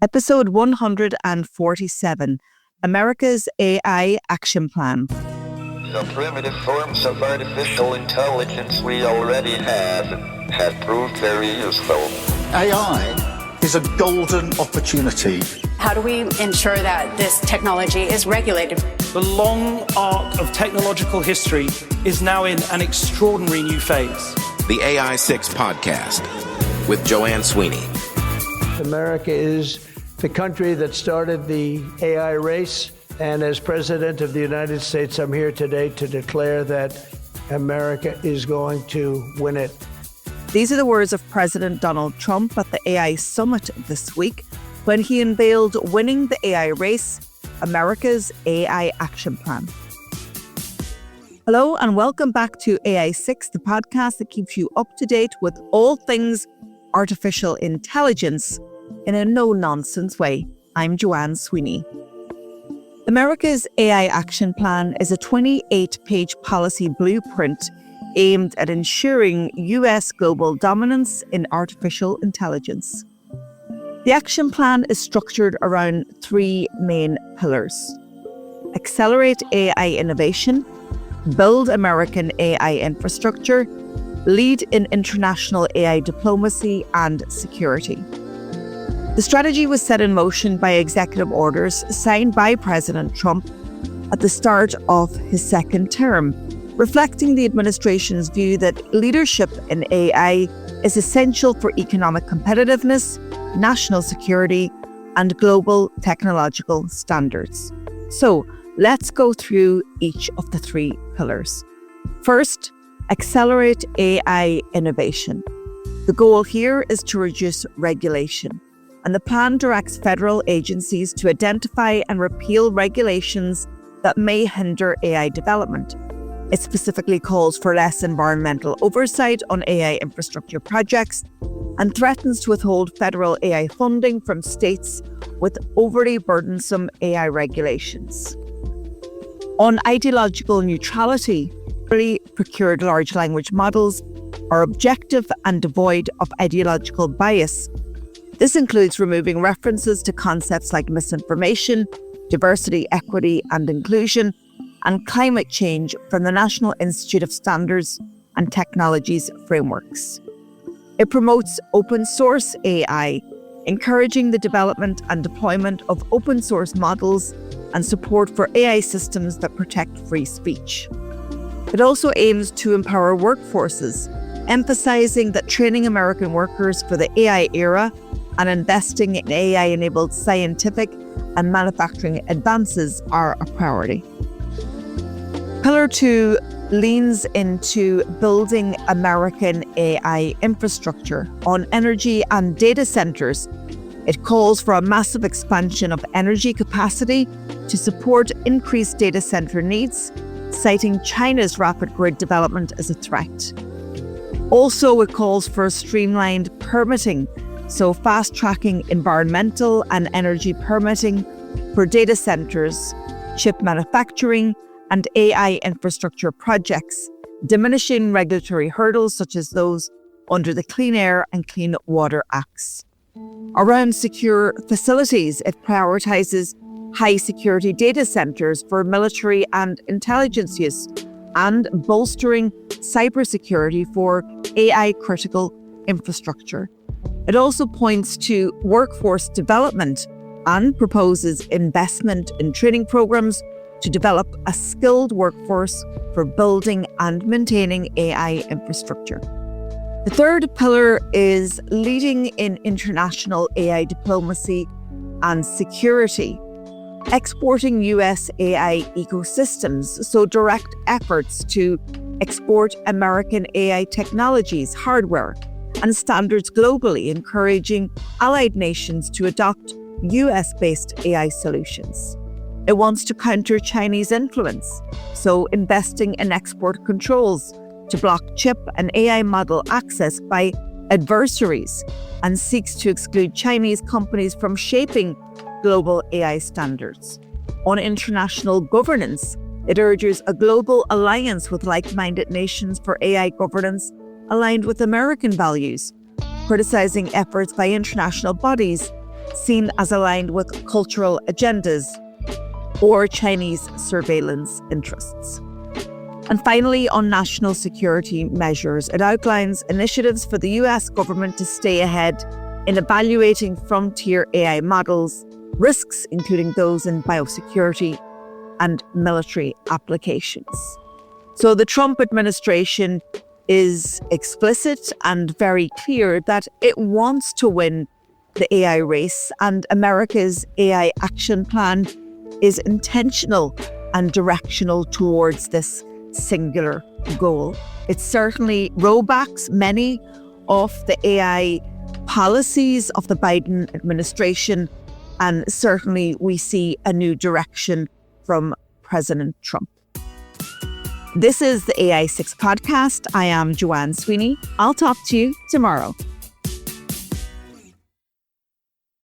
Episode 147, America's AI Action Plan. The primitive forms of artificial intelligence we already have proved very useful. AI is a golden opportunity. How do we ensure that this technology is regulated? The long arc of technological history is now in an extraordinary new phase. The AI 6 podcast with Joanne Sweeney. America is the country that started the AI race. And as President of the United States, I'm here today to declare that America is going to win it. These are the words of President Donald Trump at the AI Summit this week when he unveiled Winning the AI Race, America's AI Action Plan. Hello and welcome back to AI 6, the podcast that keeps you up to date with all things artificial intelligence in a no-nonsense way. I'm Joanne Sweeney. America's AI Action Plan is a 28-page policy blueprint aimed at ensuring US global dominance in artificial intelligence. The action plan is structured around three main pillars: accelerate AI innovation, build American AI infrastructure, lead in international AI diplomacy and security. The strategy was set in motion by executive orders signed by President Trump at the start of his second term, reflecting the administration's view that leadership in AI is essential for economic competitiveness, national security, and global technological standards. So, let's go through each of the three pillars. First, accelerate AI innovation. The goal here is to reduce regulation, and the plan directs federal agencies to identify and repeal regulations that may hinder AI development. It specifically calls for less environmental oversight on AI infrastructure projects and threatens to withhold federal AI funding from states with overly burdensome AI regulations. On ideological neutrality, procured large language models are objective and devoid of ideological bias. This includes removing references to concepts like misinformation, diversity, equity, and inclusion, and climate change from the National Institute of Standards and Technologies frameworks. It promotes open source AI, encouraging the development and deployment of open source models and support for AI systems that protect free speech. It also aims to empower workforces, emphasizing that training American workers for the AI era and investing in AI-enabled scientific and manufacturing advances are a priority. Pillar 2 leans into building American AI infrastructure on energy and data centers. It calls for a massive expansion of energy capacity to support increased data center needs, citing China's rapid grid development as a threat. Also, it calls for streamlined permitting, so fast-tracking environmental and energy permitting for data centers, chip manufacturing, and AI infrastructure projects, diminishing regulatory hurdles such as those under the Clean Air and Clean Water Acts. Around secure facilities, it prioritizes high-security data centers for military and intelligence use and bolstering cybersecurity for AI-critical infrastructure. It also points to workforce development and proposes investment in training programs to develop a skilled workforce for building and maintaining AI infrastructure. The third pillar is leading in international AI diplomacy and security, exporting US AI ecosystems, so direct efforts to export American AI technologies, hardware, and standards globally, encouraging allied nations to adopt US-based AI solutions. It wants to counter Chinese influence, so investing in export controls to block chip and AI model access by adversaries, and seeks to exclude Chinese companies from shaping global AI standards. On international governance, it urges a global alliance with like-minded nations for AI governance aligned with American values, criticizing efforts by international bodies seen as aligned with cultural agendas or Chinese surveillance interests. And finally, on national security measures, it outlines initiatives for the US government to stay ahead in evaluating frontier AI models, risks including those in biosecurity and military applications. So the Trump administration is explicit and very clear that it wants to win the AI race, and America's AI action plan is intentional and directional towards this singular goal. It certainly rollbacks many of the AI policies of the Biden administration, and certainly we see a new direction from President Trump. This is the AI6 podcast. I am Joanne Sweeney. I'll talk to you tomorrow.